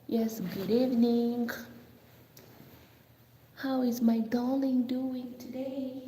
Yes, good evening. How is my darling doing today?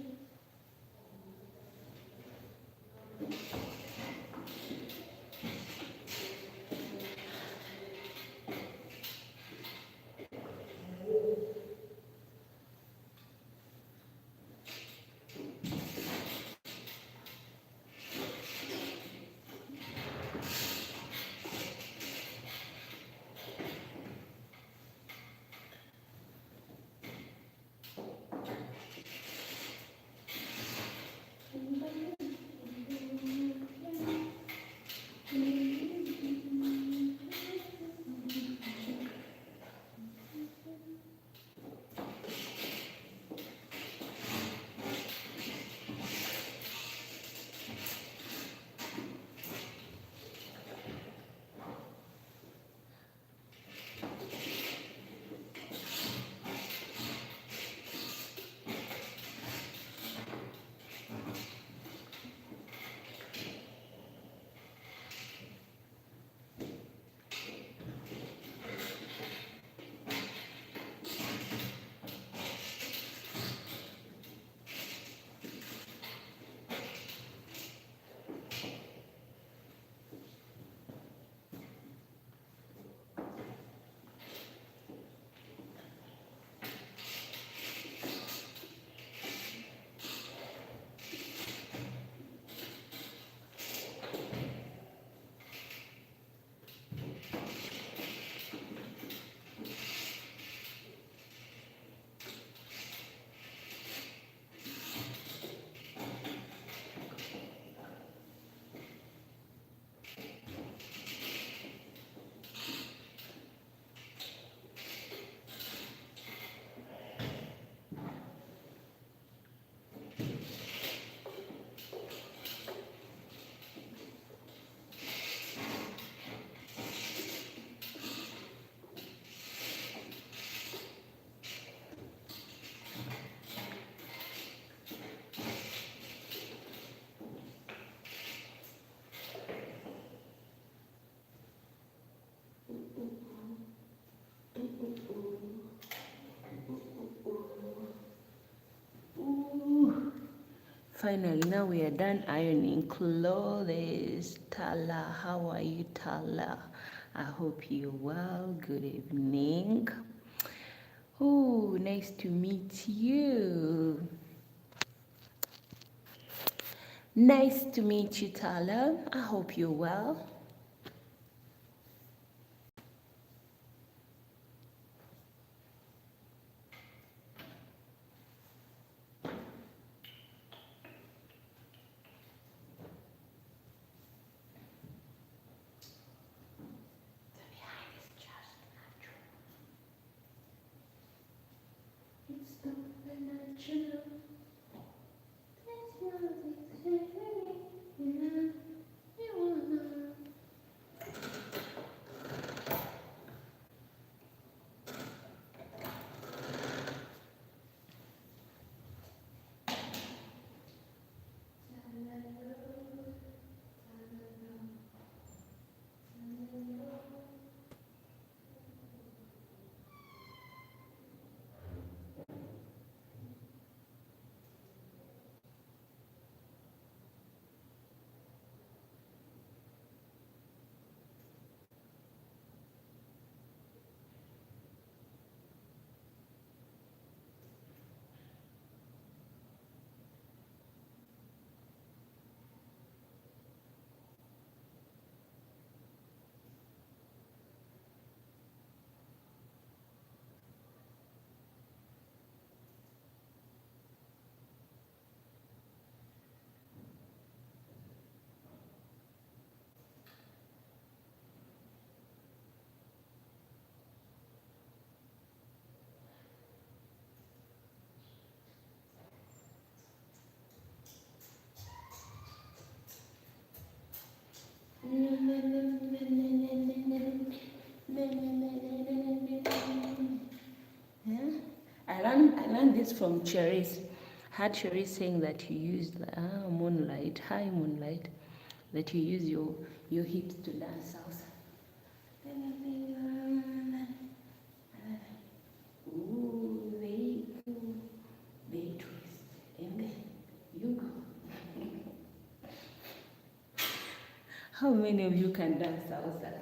Finally, now we are done ironing clothes. Tala, how are you, Tala? I hope you're well. Good evening. Oh, nice to meet you. Nice to meet you, Tala. I hope you're well. It's supernatural. Yeah. I learned this from Cherise. Had Cherise saying that you use moonlight, high moonlight, that you use your hips to dance salsa. Ooh, they twist, and then you go. How many of you can dance salsa?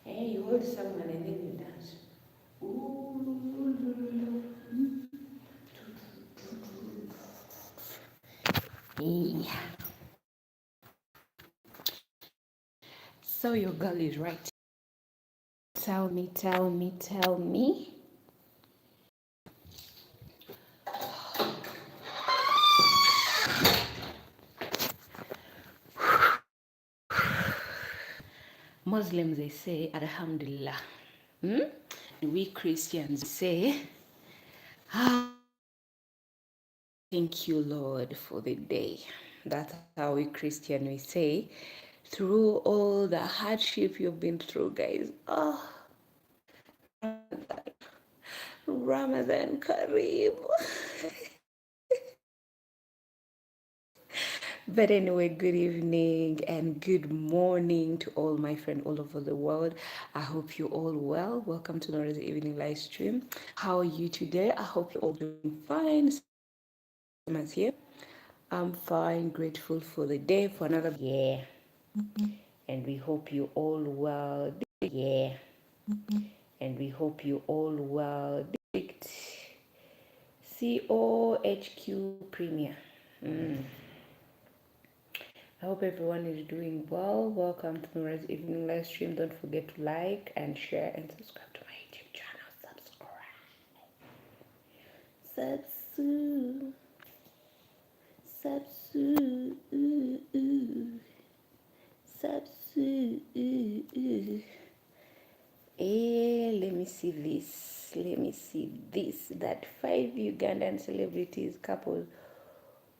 Hey, you hold someone and then you dance. Hey. So your girl is right. Tell me, tell me, tell me. Muslims, they say, Alhamdulillah. Hmm? And we Christians say, ah, thank you, Lord, for the day. That's how we Christian, we say, through all the hardship you've been through, guys. Oh, Ramadan Kareem. But anyway, good evening and good morning to all my friends all over the world. I hope you're all well. Welcome to Norah's evening live stream. How are you today? I hope you're all doing fine. Someone's here. I'm fine, grateful for the day, for another year. And we hope you all well. Yeah. And we hope you all well. COHQ Premier. I hope everyone is doing well. Welcome to Nora's evening live stream. Don't forget to like and share and subscribe to my YouTube channel. Subscribe. Subscribe. Subscribe. Let me see this. Let me see this. That 5 Ugandan celebrities couple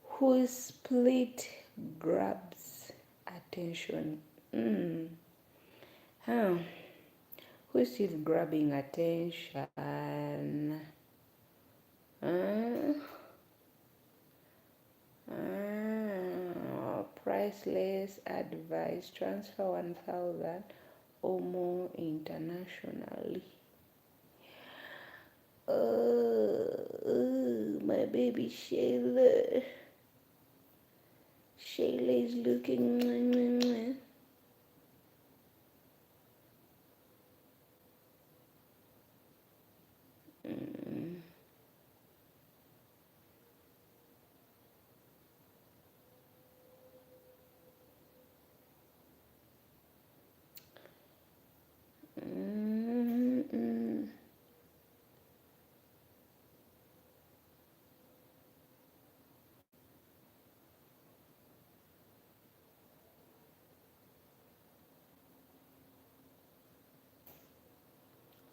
who split grabs attention. Huh. Who is still grabbing attention? Priceless advice. Transfer 1,000 or more internationally. My baby Shayla. Shayla is looking.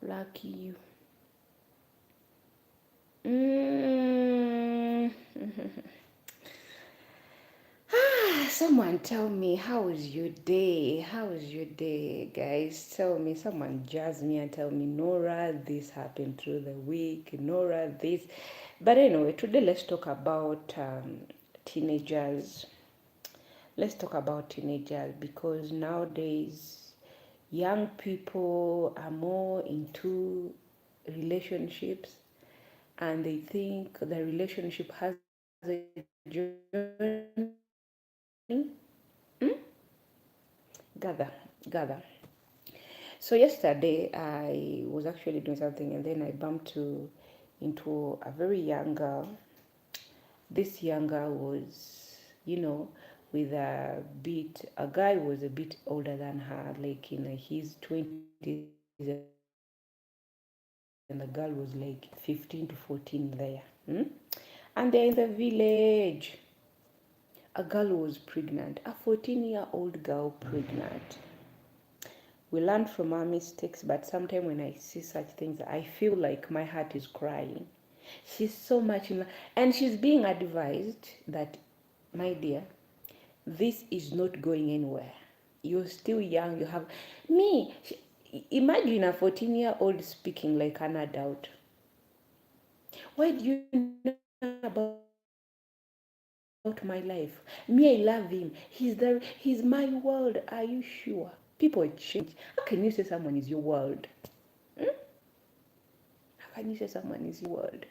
Lucky you. Someone tell me, how was your day? How was your day, guys? Tell me, someone jazz me and tell me, Nora, this happened through the week. Nora, this. But anyway, today let's talk about teenagers. Let's talk about teenagers because nowadays young people are more into relationships and they think the relationship has a journey. Gather. So yesterday I was actually doing something and then I bumped into a very young girl. This young girl was, with a guy was a bit older than her, like in his 20s, and the girl was like 15 to 14 there. And they're in the village. A girl was pregnant, a 14-year-old girl pregnant. We learn from our mistakes, but sometimes when I see such things, I feel like my heart is crying. She's so much in love, and she's being advised that, my dear, this is not going anywhere. You're still young. You have me. Imagine a 14-year-old speaking like an adult. Why do you know about my life? Me, I love him. He's my world. Are you sure? People change. How can you say someone is your world? How can you say someone is your world?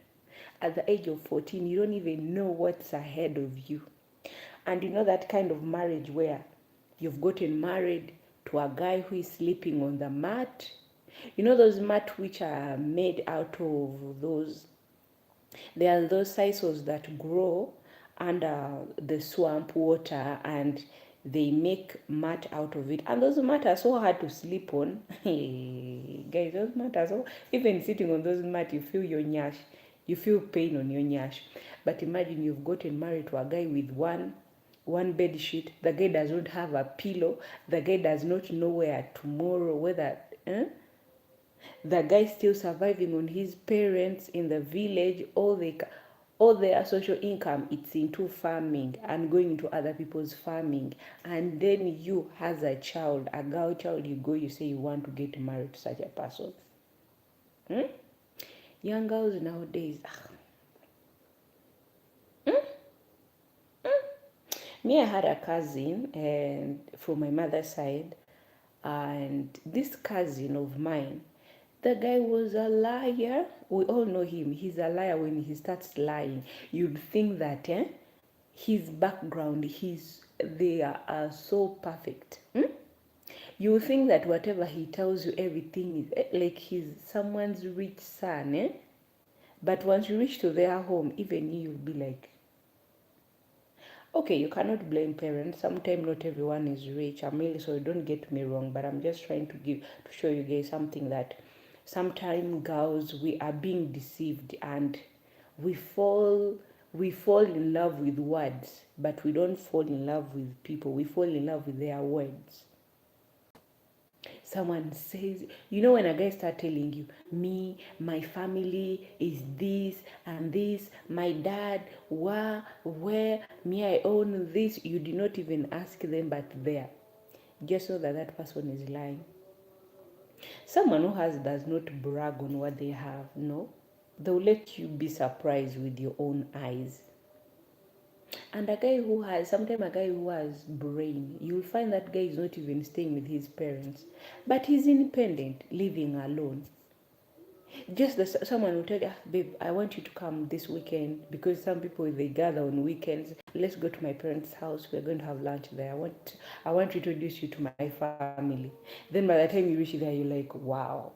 At the age of 14, you don't even know what's ahead of you. And you know that kind of marriage where you've gotten married to a guy who is sleeping on the mat. You know those mats which are made out of those, there are those sisals that grow under the swamp water and they make mat out of it. And those mats are so hard to sleep on. Guys, those mats are so, even sitting on those mats, you feel your nyash. You feel pain on your nyash. But imagine you've gotten married to a guy with one bed sheet. The guy does not have a pillow. The guy does not know where tomorrow, whether the guy still surviving on his parents in the village. All their social income, it's into farming and going into other people's farming. And then you, as a child, a girl child, you say you want to get married to such a person. Young girls nowadays, Me, I had a cousin, and from my mother's side, and this cousin of mine, the guy was a liar. We all know him. He's a liar. When he starts lying, you'd think that his background, they are so perfect. You think that whatever he tells you, everything is like he's someone's rich son. But once you reach to their home, even you'll be like, okay, you cannot blame parents. Sometimes not everyone is rich. I'm really sorry, don't get me wrong, but I'm just trying to show you guys something that sometimes girls, we are being deceived, and we fall we fall in love with words, but we don't fall in love with people. We fall in love with their words. Someone says, when a guy start telling you, me, my family is this and this, my dad, where, me, I own this, you do not even ask them, but there, just know that that person is lying. Someone who has does not brag on what they have. No, they'll let you be surprised with your own eyes. And sometimes a guy who has brain, you'll find that guy is not even staying with his parents, but he's independent, living alone. Just someone will tell you, babe, I want you to come this weekend, because some people, they gather on weekends. Let's go to my parents' house. We're going to have lunch there. I want to introduce you to my family. Then by the time you reach there, you're like, wow,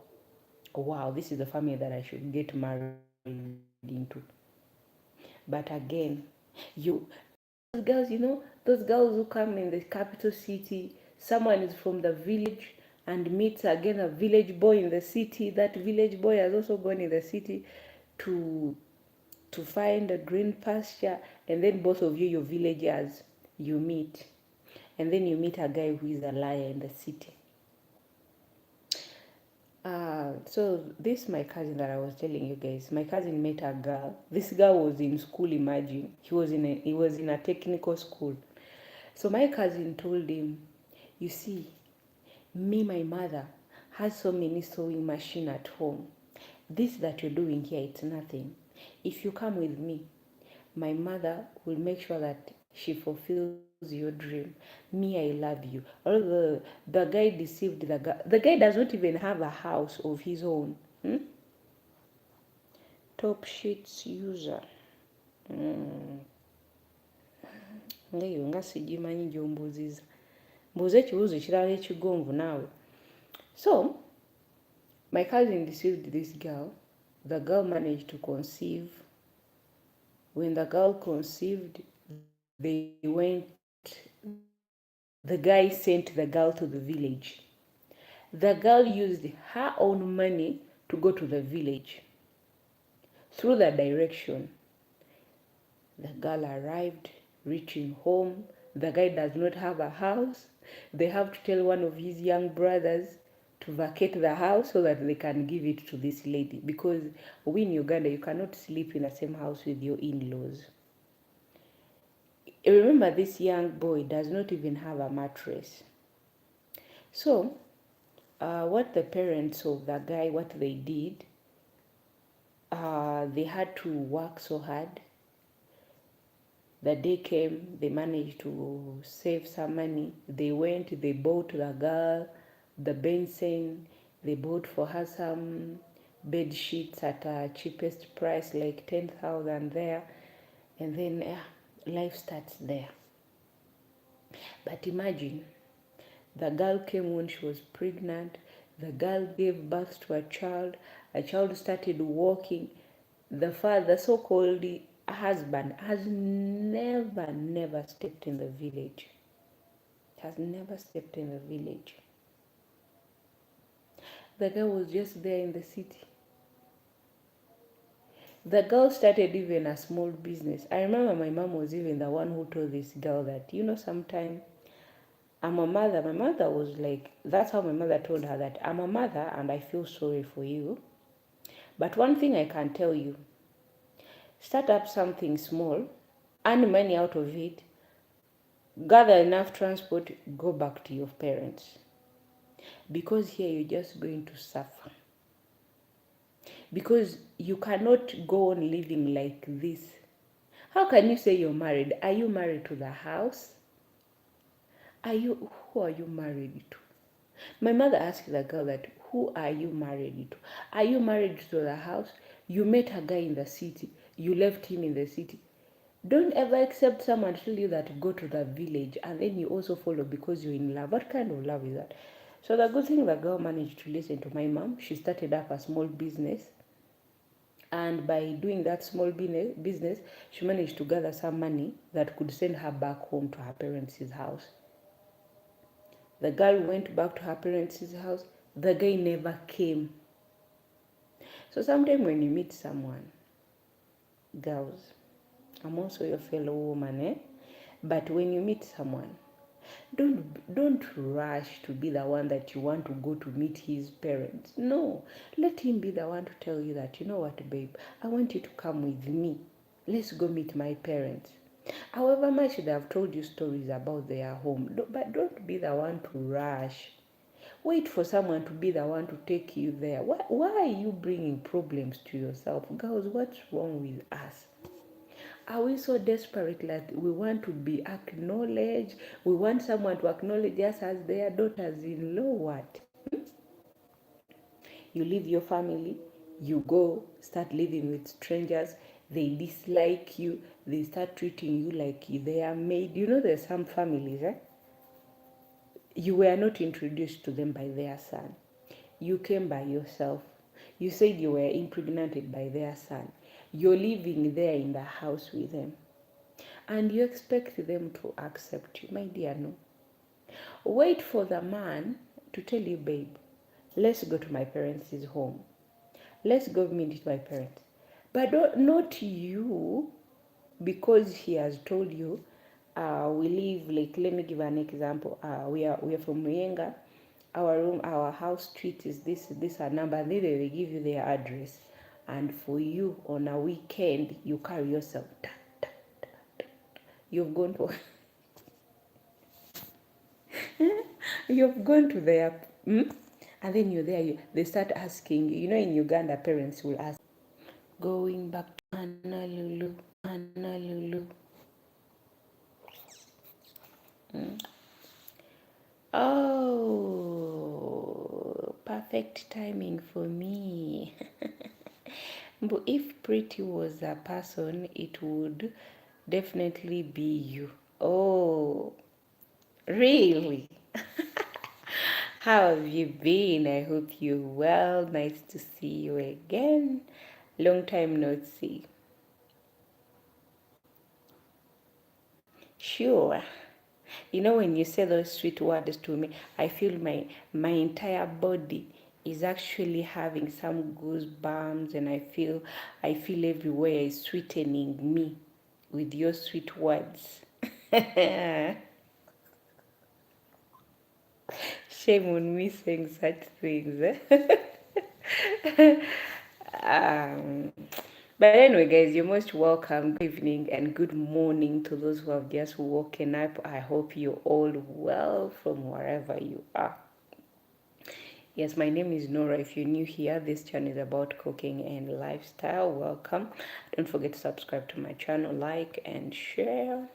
this is the family that I should get married into. But again, those girls, those girls who come in the capital city, someone is from the village and meets again a village boy in the city. That village boy has also gone in the city to find a green pasture, and then both of you, your villagers, you meet, and then you meet a guy who is a liar in the city. So this my cousin that I was telling you guys. My cousin met a girl. This girl was in school. Imagine, he was in a technical school. So my cousin told him, "You see, my mother has so many sewing machine at home. This that you're doing here, it's nothing. If you come with me, my mother will make sure that she fulfills your dream. Me, I love you." Although the guy deceived the guy. The guy does not even have a house of his own. Top sheets user. Ngayo nga sigimanyi gy'ombuuziza. Mbuuza ekibuuzo kirala ekigonvu naawe. So, my cousin deceived this girl. The girl managed to conceive. When the girl conceived, the guy sent the girl to the village. The girl used her own money to go to the village. Through the direction, the girl arrived, reaching home. The guy does not have a house. They have to tell one of his young brothers to vacate the house so that they can give it to this lady. Because we in Uganda, you cannot sleep in the same house with your in-laws. Remember, this young boy does not even have a mattress. So, what the parents of the guy, what they did, they had to work so hard. The day came, they managed to save some money. They went, they bought the girl the basin. They bought for her some bed sheets at a cheapest price, like 10,000 there. And then life starts there. But imagine, the girl came when she was pregnant. The girl gave birth to a child. A child started walking. The father, so-called husband, has never stepped in the village. Has never stepped in the village. The girl was just there in the city. The girl started even a small business. I remember my mom was even the one who told this girl that, sometimes I'm a mother. My mother was like, that's how my mother told her that, I'm a mother and I feel sorry for you. But one thing I can tell you, start up something small, earn money out of it, gather enough transport, go back to your parents. Because here you're just going to suffer. Because you cannot go on living like this. How can you say you're married? Are you married to the house? Who are you married to? My mother asked the girl that, who are you married to? Are you married to the house? You met a guy in the city. You left him in the city. Don't ever accept someone to tell you that go to the village and then you also follow because you're in love. What kind of love is that? So the good thing, the girl managed to listen to my mom. She started up a small business. And by doing that small business, she managed to gather some money that could send her back home to her parents' house. The girl went back to her parents' house. The guy never came. So sometimes when you meet someone, girls, I'm also your fellow woman, eh? But when you meet someone, don't rush to be the one that you want to go to meet his parents. No, let him be the one to tell you that, you know what, babe, I want you to come with me. Let's go meet my parents. However much they have told you stories about their home, but don't be the one to rush. Wait for someone to be the one to take you there. Why are you bringing problems to yourself? Girls, what's wrong with us? Are we so desperate that we want to be acknowledged? We want someone to acknowledge us as their daughters-in-law? What? You leave your family, you go start living with strangers, they dislike you, they start treating you like they are maid. You know, there's some families, you were not introduced to them by their son. You came by yourself. You said you were impregnated by their son. You're living there in the house with them. And you expect them to accept you. My dear, no. Wait for the man to tell you, babe, let's go to my parents' home. Let's go meet my parents. But not you, because he has told you, we live, like, let me give an example. We are from Muyenga. Our house street is this a number. Then they give you their address. And for you, on a weekend, you carry yourself. You've gone to you've gone to their and then you're there. They start asking. You know, in Uganda, parents will ask, going back to Honolulu, Honolulu. Oh, perfect timing for me. But if Pretty was a person, it would definitely be you. Oh, really? How have you been? I hope you're well. Nice to see you again. Long time no see. Sure. You know, when you say those sweet words to me, I feel my entire body is actually having some goosebumps, and I feel everywhere is sweetening me with your sweet words. Shame on me saying such things. um, but anyway, guys, you're most welcome. Good evening and good morning to those who have just woken up. I hope you're all well from wherever you are. Yes, my name is Nora. If you're new here, this channel is about cooking and lifestyle. Welcome. Don't forget to subscribe to my channel, like and share.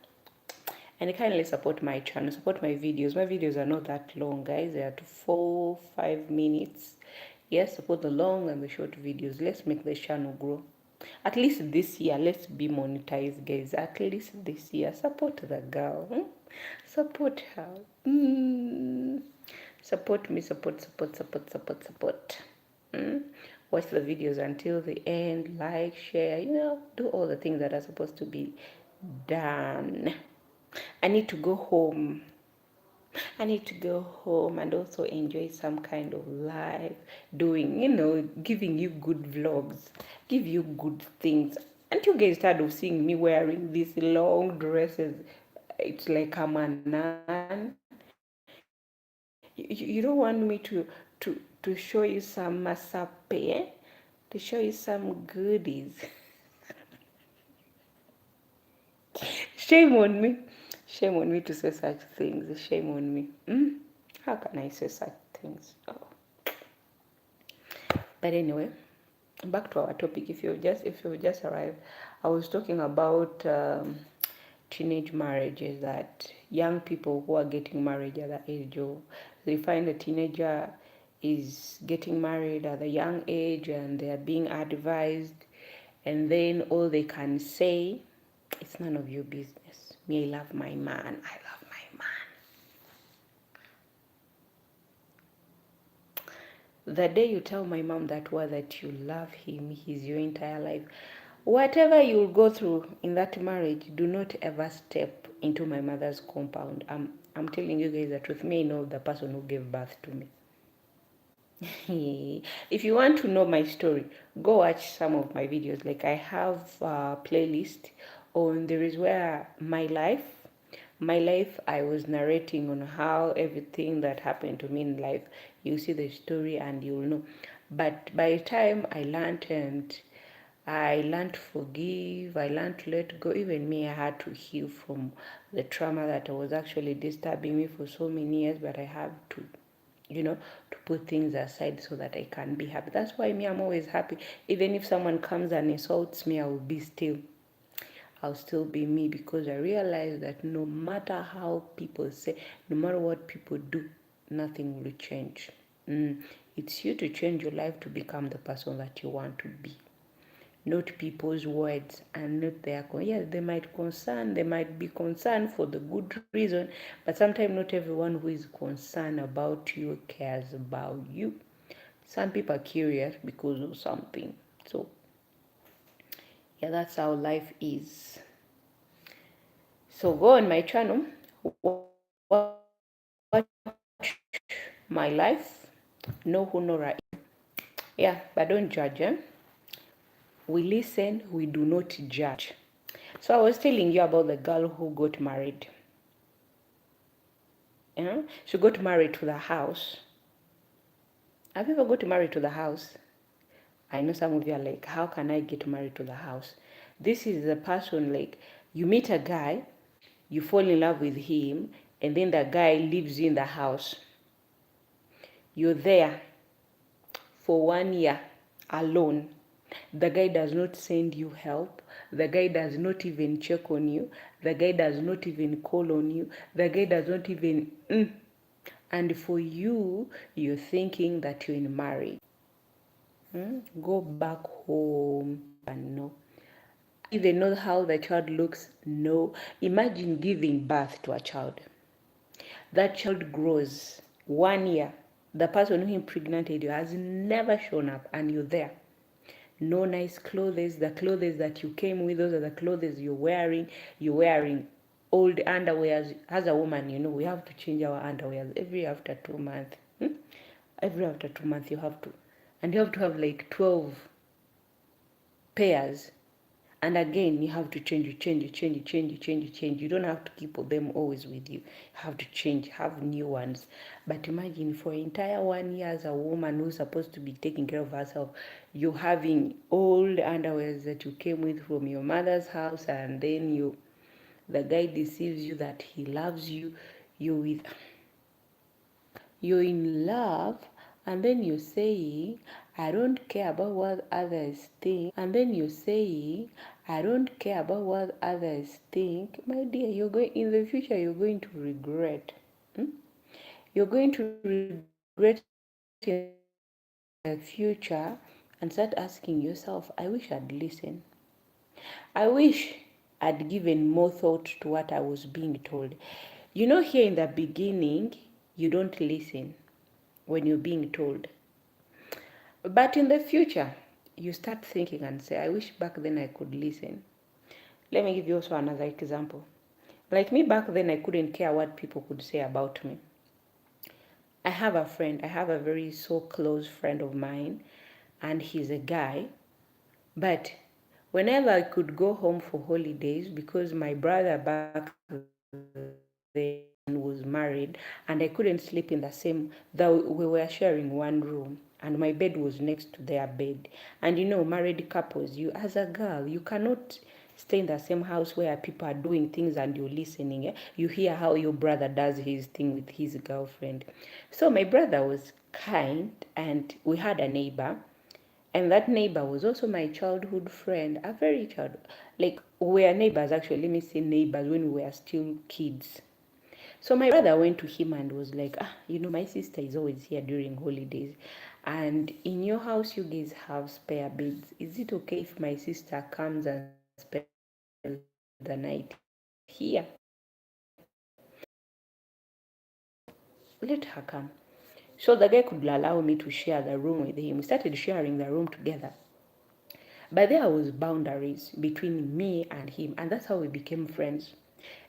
And kindly support my channel, support my videos. My videos are not that long, guys. They are to 4-5 minutes. Yes, support the long and the short videos. Let's make the channel grow. At least this year, let's be monetized, guys. At least this year, support the girl. Support her. Support me, support. Watch the videos until the end, like, share, do all the things that are supposed to be done. I need to go home. I need to go home and also enjoy some kind of life, doing, giving you good vlogs, give you good things. Aren't you guys tired of seeing me wearing these long dresses? It's like I'm a nun. You don't want me to show you some masape, to show you some goodies. Shame on me. Shame on me to say such things. Shame on me. How can I say such things? Oh. But anyway, back to our topic. If you've just arrived, I was talking about teenage marriages, that young people who are getting married at the age of, they find a teenager is getting married at a young age and they are being advised, and then all they can say, it's none of your business. Me, I love my man. I love my man. The day you tell my mom that word, that you love him, he's your entire life. Whatever you'll go through in that marriage, do not ever step into my mother's compound. I'm telling you guys the truth. Me, I know the person who gave birth to me. If you want to know my story, go watch some of my videos. Like, I have a playlist on There Is Where My life, I was narrating on how everything that happened to me in life. You see the story and you'll know. But by the time I learned to forgive, I learned to let go. Even me, I had to heal from the trauma that was actually disturbing me for so many years, but I have to, to put things aside so that I can be happy. That's why me, I'm always happy. Even if someone comes and insults me, I'll still be me, because I realize that no matter how people say, no matter what people do, nothing will change. It's you to change your life to become the person that you want to be. Not people's words and not their yes, they might be concerned for the good reason, but sometimes not everyone who is concerned about you cares about you. Some people are curious because of something. So yeah, that's how life is. So go on my channel, watch my life, know who Nora is. Yeah, but don't judge, eh? We listen, we do not judge. So I was telling you about the girl who got married. She got married to the house. Have you ever got married to the house? I know some of you are like, how can I get married to the house? This is the person, like, you meet a guy, you fall in love with him, and then the guy lives in the house. You're there for 1 year alone. The guy does not send you help. The guy does not even check on you. The guy does not even call on you. The guy does not even... And for you, you're thinking that you're in marriage. Go back home and know. Even know how the child looks? No. Imagine giving birth to a child. That child grows 1 year. The person who impregnated you has never shown up, and you're there. No nice clothes. The clothes that you came with, those are the clothes you're wearing. You're wearing old underwear. As a woman, we have to change our underwear every after 2 months. Every after 2 months you have to. And you have to have like 12 pairs. And again, you have to change. You don't have to keep them always with you. You have to change, have new ones. But imagine, for an entire 1 year, as a woman who's supposed to be taking care of herself, you having old underwears that you came with from your mother's house, and then the guy deceives you that he loves you. You're in love, and then you say, I don't care about what others think. And then you say, I don't care about what others think. My dear, in the future, you're going to regret. You're going to regret in the future and start asking yourself, I wish I'd listened. I wish I'd given more thought to what I was being told. Here in the beginning, you don't listen when you're being told. But in the future, you start thinking and say, I wish back then I could listen. Let me give you also another example. Like me back then, I couldn't care what people could say about me. I have a very so close friend of mine, and he's a guy. But whenever I could go home for holidays, because my brother back then was married, and I couldn't sleep in the same, though we were sharing one room, and my bed was next to their bed. And married couples, you as a girl, you cannot stay in the same house where people are doing things and you're listening. You hear how your brother does his thing with his girlfriend. So my brother was kind, and we had a neighbor, And that neighbor was also my childhood friend, a very child, like we were neighbors actually. Let me say neighbors when we were still kids. So my brother went to him and was like, my sister is always here during holidays. And in your house, you guys have spare beds. Is it okay if my sister comes and spends the night here? Let her come. So the guy could allow me to share the room with him. We started sharing the room together. But there was boundaries between me and him, and that's how we became friends.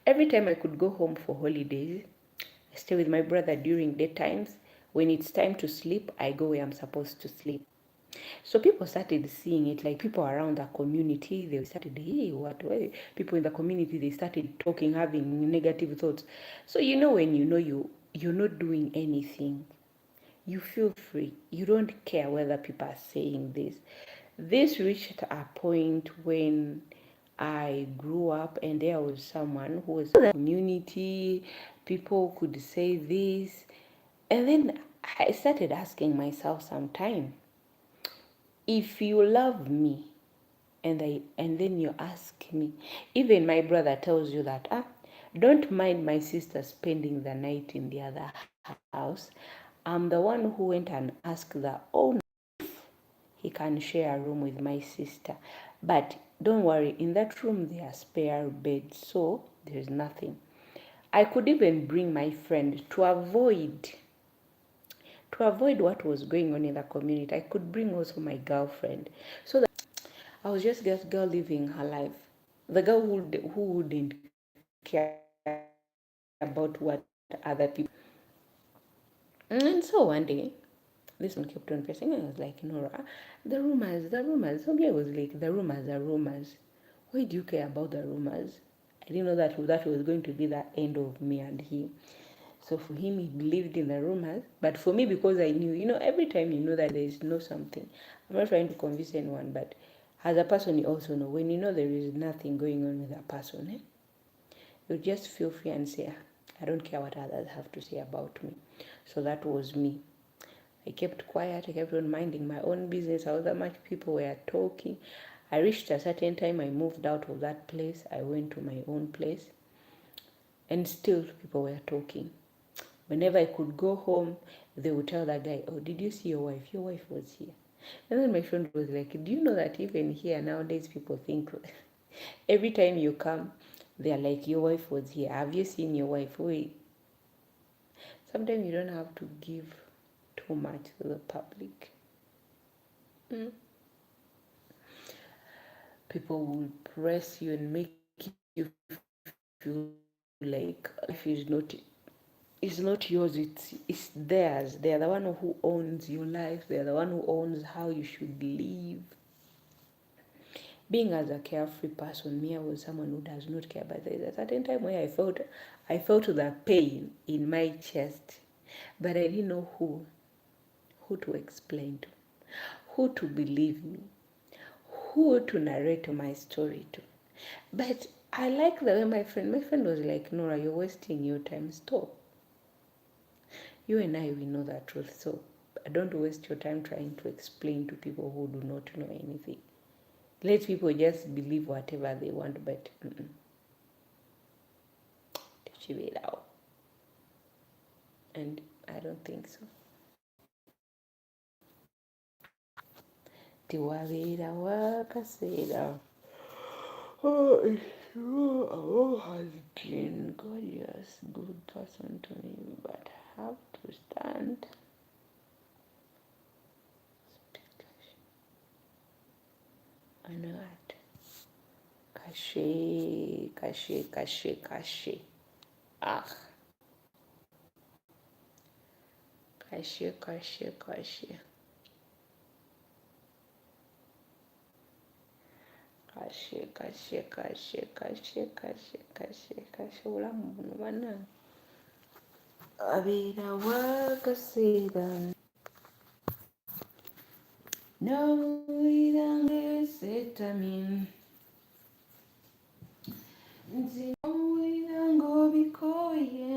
Every time I could go home for holidays, I stay with my brother during daytimes. When it's time to sleep, I go where I'm supposed to sleep. So people started seeing it, like people around the community, they started, hey, what? Why? People in the community, they started talking, having negative thoughts. So when you're not doing anything, you feel free. You don't care whether people are saying this. This reached a point when I grew up and there was someone who was in the community, people could say this. And then I started asking myself sometime, if you love me and then you ask me, even my brother tells you that, don't mind my sister spending the night in the other house. I'm the one who went and asked the owner he can share a room with my sister. But don't worry, in that room there are spare beds, so there's nothing. I could even bring my friend to avoid what was going on in the community. I could bring also my girlfriend. So that I was just this girl living her life. The girl who wouldn't care about what other people. And so one day, this one kept on pressing, and I was like, Nora, the rumors. So me, I was like, the rumors are rumors. Why do you care about the rumors? I didn't know that was going to be the end of me and him. So for him, he believed in the rumors. But for me, because I knew, every time you know that there is no something, I'm not trying to convince anyone, but as a person, you also know when you know there is nothing going on with a person, you just feel free and say, I don't care what others have to say about me. So that was me. I kept quiet. I kept on minding my own business. However much people were talking. I reached a certain time. I moved out of that place. I went to my own place. And still people were talking. Whenever I could go home, they would tell that guy, oh, did you see your wife? Your wife was here. And then my friend was like, do you know that even here nowadays people think every time you come, they're like, your wife was here. Have you seen your wife? Wait. Sometimes you don't have to give too much to the public. People will press you and make you feel like life is not yours, it's theirs. They're the one who owns your life. They're the one who owns how you should live. Being as a carefree person, me, I was someone who does not care. But there's a certain time where I felt the pain in my chest, but I didn't know who to explain to, who to believe me, who to narrate my story to. But I like the way my friend was like, Nora, you're wasting your time. Stop. You and I, we know the truth. So don't waste your time trying to explain to people who do not know anything. Let people just believe whatever they want, but achieve it out. And I don't think so. Tiwavira wakasera. Oh, it's true. Oh, has been gorgeous, good person to me, but I have to stand. I know it. Kashe. Ah, kashe. Kashe obulamu buno bannange abeera wakaseera n'owulira ng'esetamye nti n'owulira ng'obikooye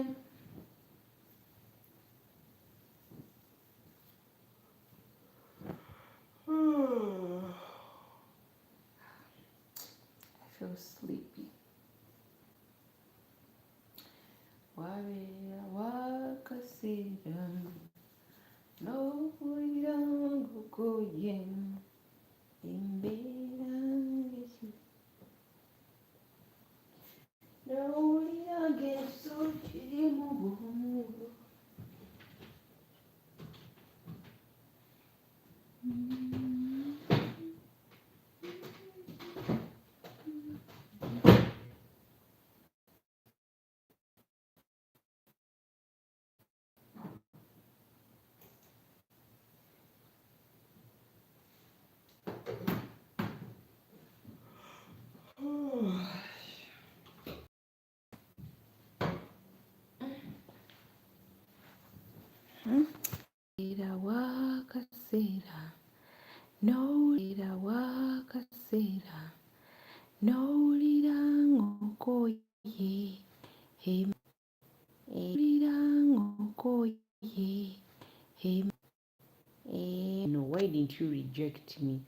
so sleepy. Wabera wakasera n'owulira ng'okoye embeera ng'esi n'owulira ng'enso kiri mu bwongo. Era wakaseera n'owulira wakaseera n'owulira ng'okoye ewulira ng'okoye no, why didn't you reject me?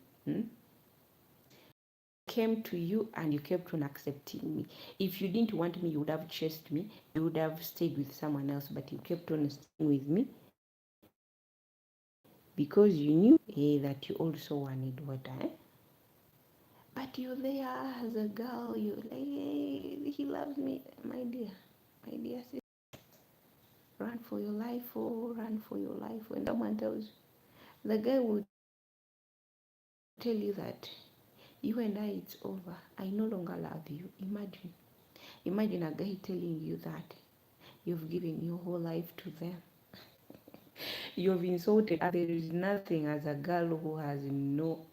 Came to you and you kept on accepting me. If you didn't want me, you would have chased me, you would have stayed with someone else, but you kept on staying with me because you knew that you also wanted water. But you're there as a girl, you're like, hey, he loves me. My dear sister, run for your life, oh, run for your life. When someone tells you, the guy will tell you that you and I, it's over. I no longer love you. Imagine a guy telling you that you've given your whole life to them. You've insulted. There is nothing as a girl who has no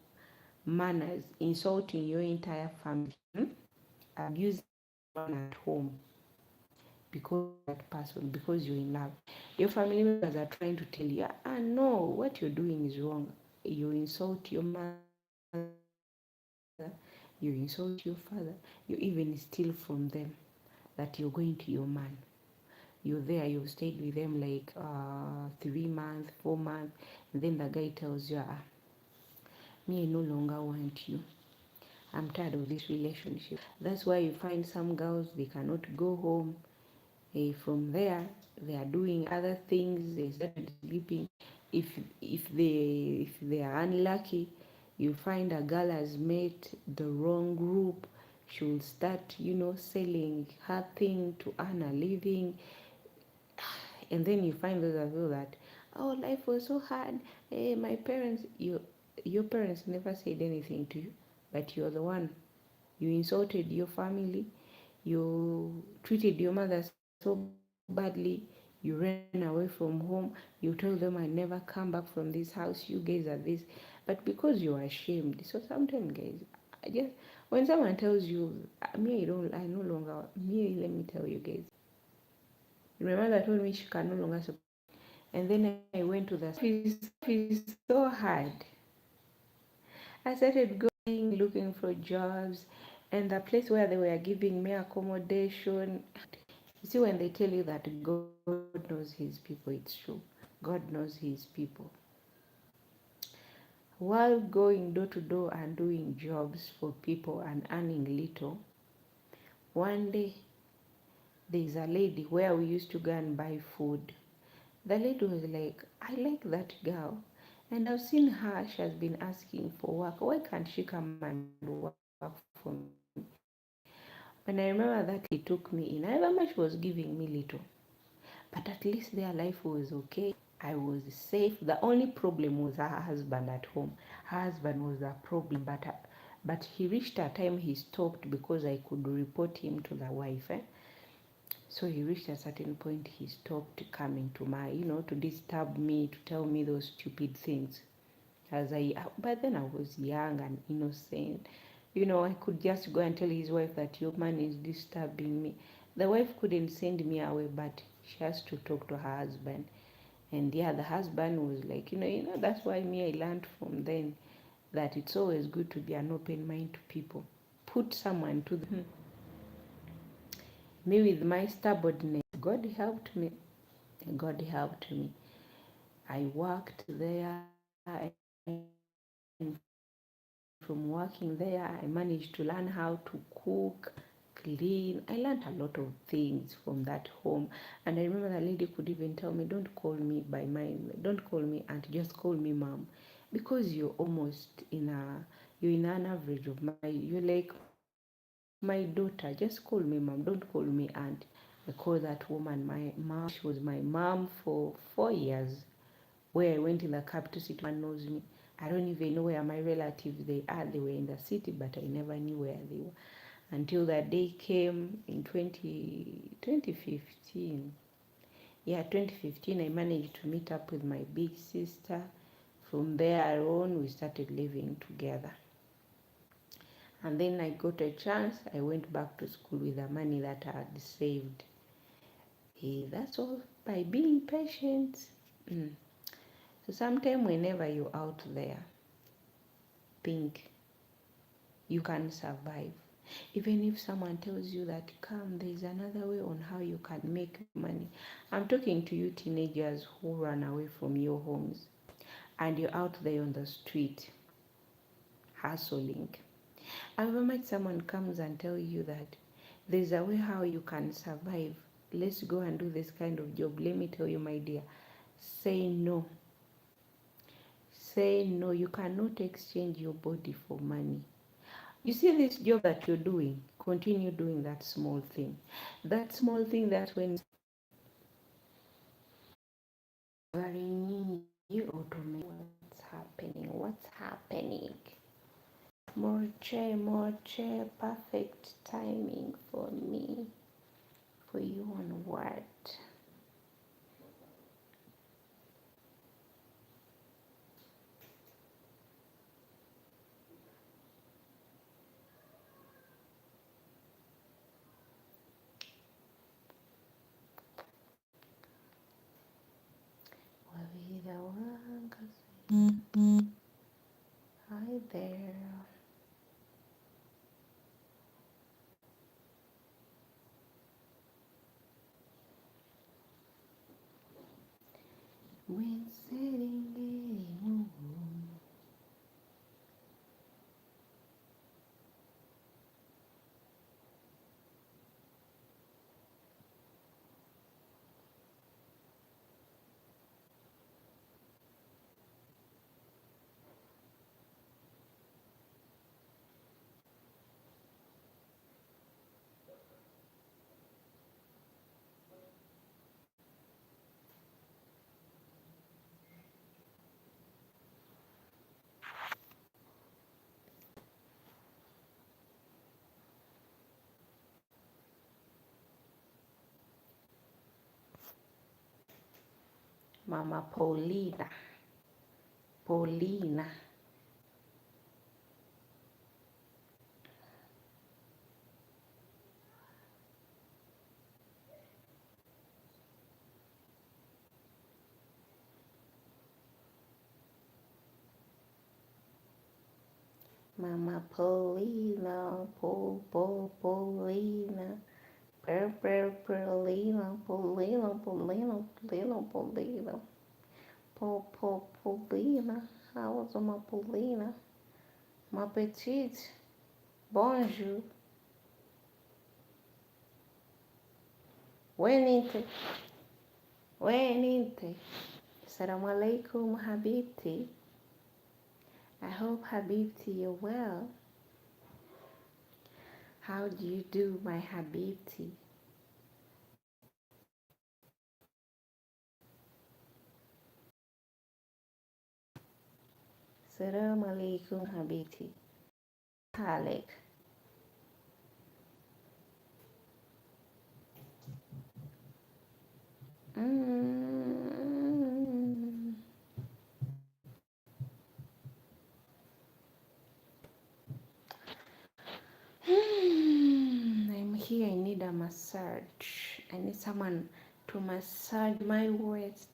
manners, insulting your entire family, abusing everyone at home because that person, because you're in love. Your family members are trying to tell you, no, what you're doing is wrong. You insult your mother, you insult your father, you even steal from them that you're going to your man. You're there, you've stayed with them like 3 months, 4 months, and then the guy tells you, me, I no longer want you. I'm tired of this relationship. That's why you find some girls, they cannot go home. From there, they are doing other things. They started sleeping. If they are unlucky, you find a girl has met the wrong group. She will start, selling her thing to earn a living. And then you find those of you that, oh, life was so hard. My parents, your parents never said anything to you, but you're the one. You insulted your family. You treated your mother so badly. You ran away from home. You told them, I never come back from this house. You guys are this. But because you are ashamed. So sometimes, guys, when someone tells you, I no longer, let me tell you guys. My mother told me she can no longer support. And then I went to the it's so hard. I started going, looking for jobs, and the place where they were giving me accommodation. You see, when they tell you that God knows his people, it's true. God knows his people. While going door to door and doing jobs for people and earning little, one day there's a lady where we used to go and buy food. The lady was like, I like that girl. And I've seen her, she has been asking for work. Why can't she come and work for me? When I remember that he took me in, I remember she was giving me little. But at least their life was okay. I was safe. The only problem was her husband at home. Her husband was a problem, but he reached a time he stopped because I could report him to the wife. So he reached a certain point, he stopped coming to to disturb me, to tell me those stupid things. But then I was young and innocent. I could just go and tell his wife that your man is disturbing me. The wife couldn't send me away, but she has to talk to her husband. And yeah, the husband was like, that's why I learned from then that it's always good to be an open mind to people. Put someone to them. Me with my stubbornness, God helped me. God helped me. I worked there. from working there, I managed to learn how to cook, clean. I learned a lot of things from that home. And I remember the lady could even tell me, don't call me by don't call me auntie, just call me mom. Because you're almost you're in an average of you're like my daughter, just call me mom, don't call me aunt. I call that woman my mom. She was my mom for 4 years. Where I went in the capital city, no one knows me. I don't even know where my relatives they are. They were in the city, but I never knew where they were. Until that day came in 2015. Yeah, 2015, I managed to meet up with my big sister. From there on, we started living together. And then I got a chance. I went back to school with the money that I had saved. That's all by being patient. So sometimes whenever you're out there, think you can survive. Even if someone tells you that, come, there's another way on how you can make money. I'm talking to you teenagers who run away from your homes and you're out there on the street hustling. I've met someone comes and tell you that there's a way how you can survive. Let's go and do this kind of job. Let me tell you, my dear, say no. Say no. You cannot exchange your body for money. You see this job that you're doing, continue doing that small thing. That small thing, that's when you automate. What's happening? What's happening? More chair, perfect timing for me. For you on what? Hi there. When setting Mama Paulina. Mama Paulina, Paulina, Paulina, Paulina, how's my Paulina? Ma petite, bonjour, wenite, Assalamu alaikum, Habibti. I hope Habibti you're well. How do you do, my Habibti? Assalamu alaikum, Habibti. Halek. I'm here. I need a massage. I need someone to massage my waist.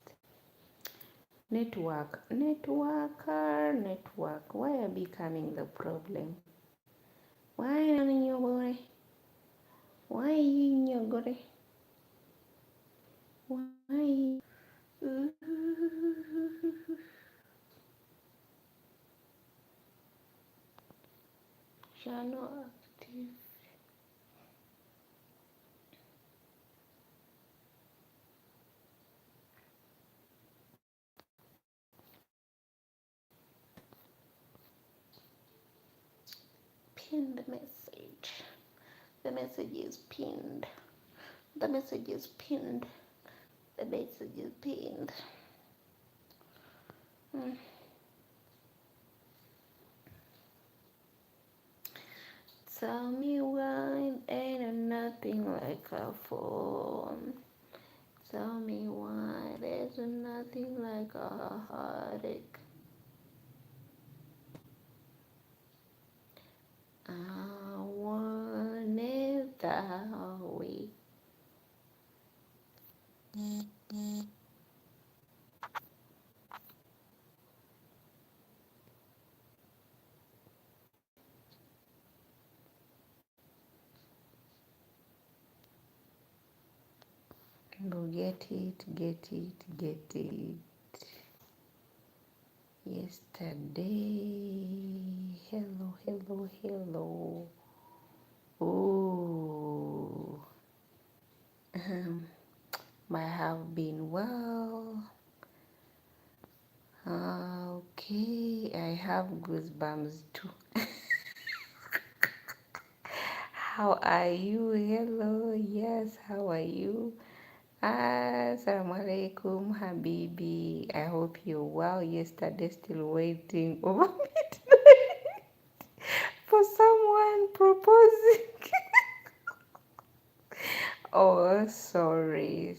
Network. Why are you becoming the problem? Why are you boy? Why in your body? Why? pin the message. The message is pinned. The message is pinned. The message is pinned. Mm. Tell me why ain't nothing like a phone. Tell me why there's nothing like a heartache. I want it that way. Go get it, get it, get it. Yesterday, hello, hello, hello. Oh, might have been well. Okay, I have goosebumps too. How are you? Hello, yes, how are you? Assalamu alaikum, Habibi. I hope you're well. Yesterday, still waiting over midnight for someone proposing. Oh, sorry.